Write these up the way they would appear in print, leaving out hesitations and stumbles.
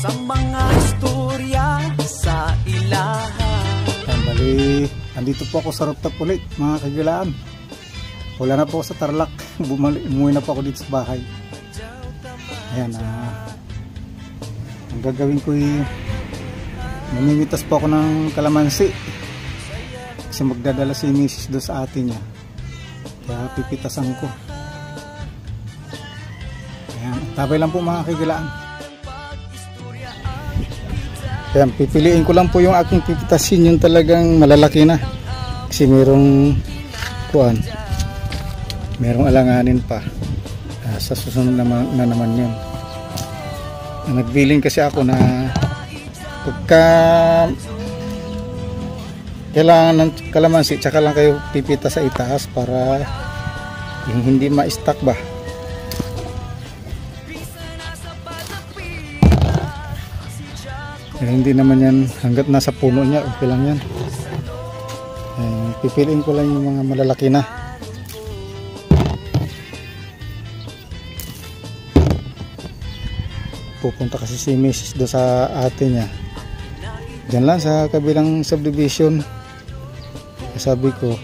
sa mga istorya sa ilahan. Bali, andito po ako sa rooftop ulit mga kagilaan. Wala na po ako sa Tarlac. Umuwi na po ako dito sa bahay. Ayan, ang gagawin ko mamimitas po ako ng kalamansi kasi magdadala si Mrs. do sa ate niya, kaya pipitasan ko. Ayan, tabay lang po mga kagilaan. Ayan, pipiliin ko lang po yung aking pipitasin, yung talagang malalaki na kasi merong alanganin pa. Sa susunod na naman yun. Nagbiling kasi ako na pagka kailangan ng kalamansi tsaka lang kayo pipita sa itaas para yung hindi ma-stack ba. Hindi naman yan hanggat nasa puno niya okay lang yan. Pipiliin ko lang yung mga malalaki na. Pupunta kasi si Mrs. do sa ate niya dyan lang sa kabilang subdivision. Sabi ko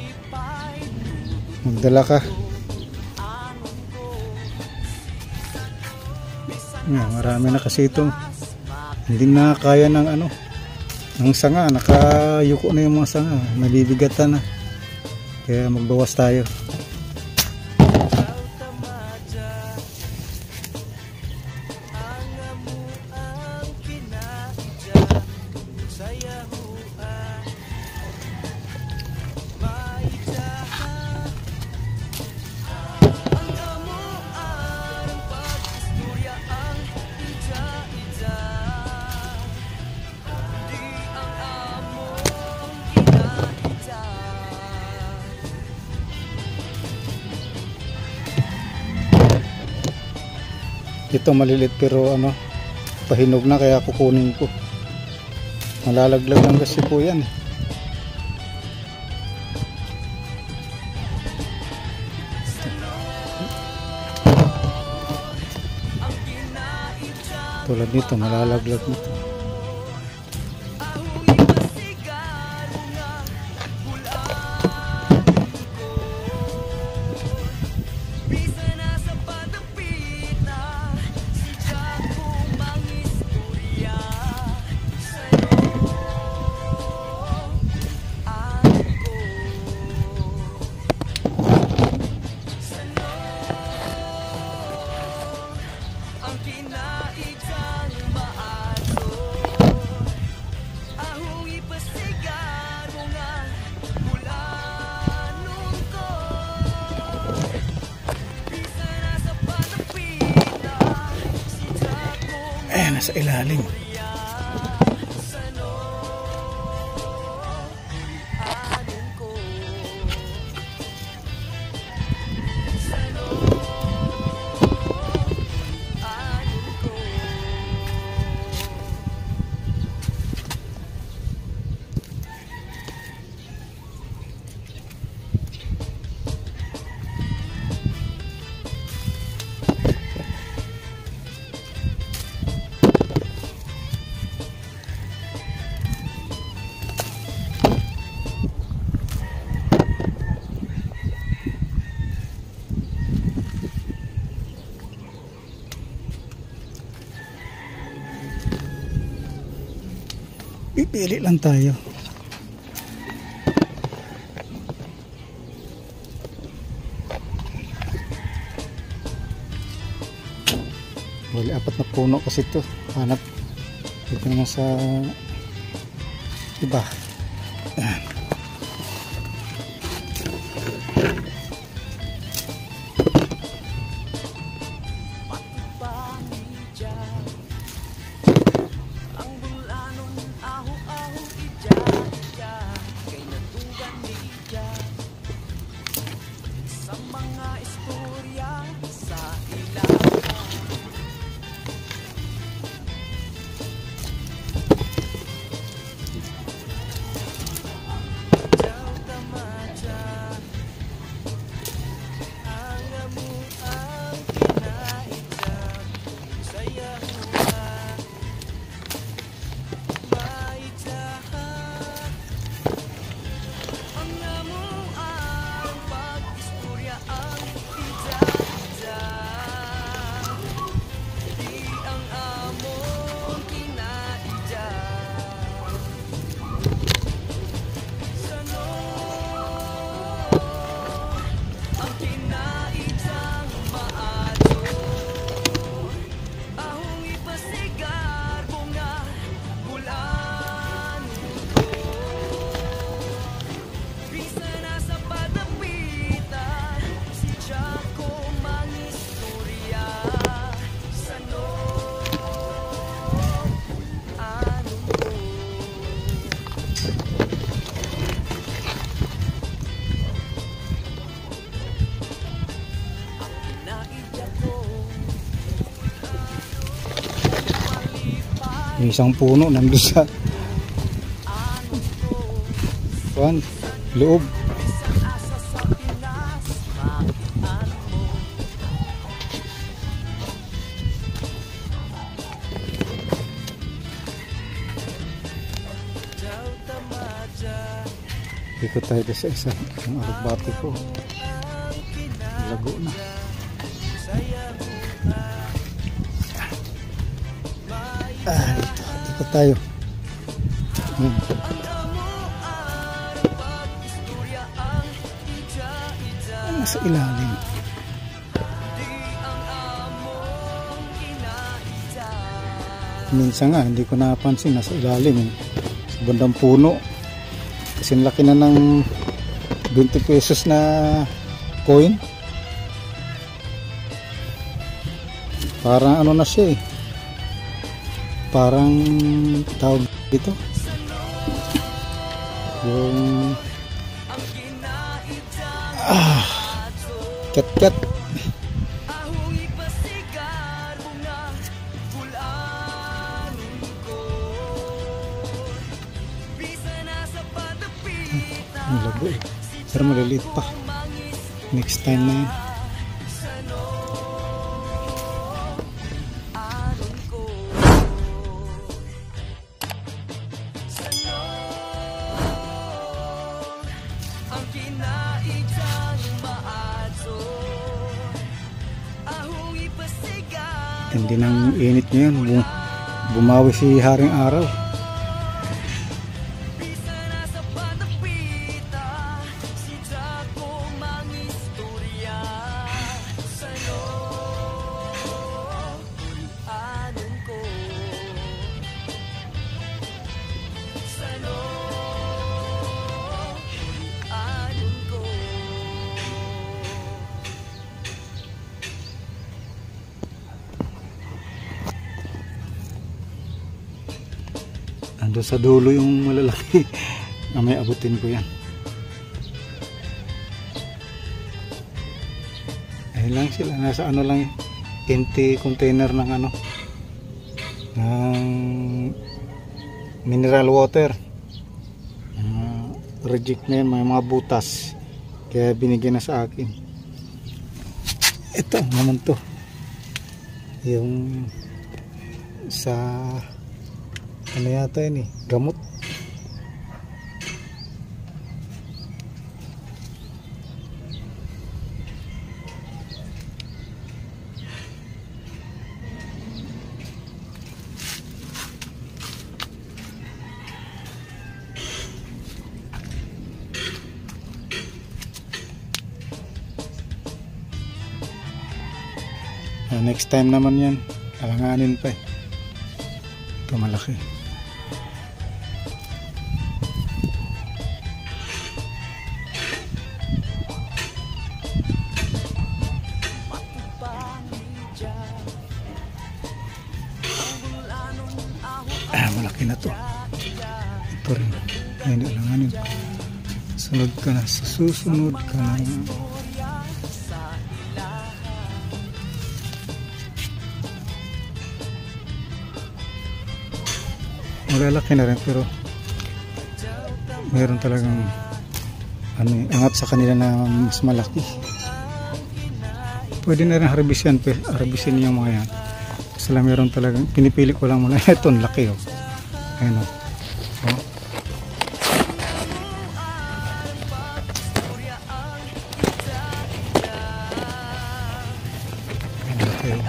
magdala ka. Marami na kasi ito, hindi na kaya ng ng sanga, nakayuko na yung mga sanga, nabibigatan na, kaya magbawas tayo. Ito malilit pero pahinog na kaya kukunin ko. Malalaglag lang kasi po yan. Tulad nito malalaglag nito. Nasa ilalim. Pipili lang tayo. Bali, 4 na puno kasi ito. Hanap dito naman sa iba. Ayan. May isang puno nandun sa loob. Ikot tayo sa isa. Ang alugbati ko lago na. Ito. Ikot tayo. Nasa ilalim. Minsan nga hindi ko napansin nasa ilalim sa bandang puno kasi laki na ng 20 pesos na coin. Parang ano na siya eh, parang tawag dito yung ket-ket. Ang lago eh, pero maliliit pa. Next time na yun. Hindi nang init ngayon, bumawi si Haring Araw. Ando sa dulo yung malalaki. May abutin ko yan. Ayun lang sila, nasa ano lang, empty container ng ano, ng mineral water. Reject na yun, may mga butas, kaya binigyan na sa akin. Ito naman to, yung sa ano yata yun eh, gamot. Next time naman yan, alanganin pa eh. Ito malaki. Malaki na to. Ito rin. Ay, hindi alanganin. Sunod ka na. Susunod ka na. Malalaki na rin pero mayroon talagang ano, angat sa kanila na mas malaki. Pwede na rin harbisin yung mga yan. Kasi lang mayroon talagang pinipili ko lang muna. Ito ang laki oh. Ayun oh. Oh. Ang laki oh.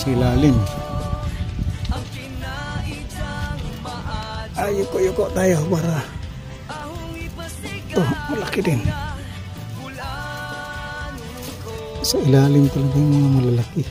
Sa ilalim. Ay, yuko tayo para ito, malaki din. Sa ilalim talaga yung mga malalaki.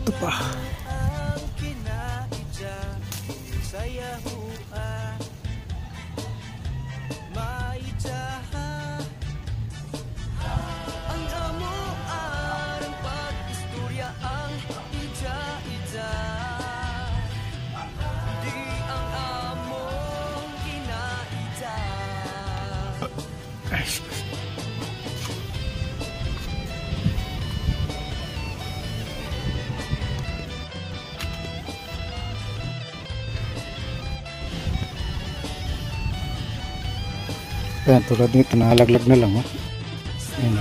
Ito pa. ang kinaidya sa yahua maidyaha ang amo arang pag-istorya ang idya-idya di ang among kinaidya. Ay, ayan, tulad nito, nahalaglag na lang. Oh. Ayan.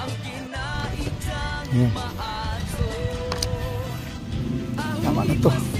Ang kinaidyang Ayan. maaso Tama na to.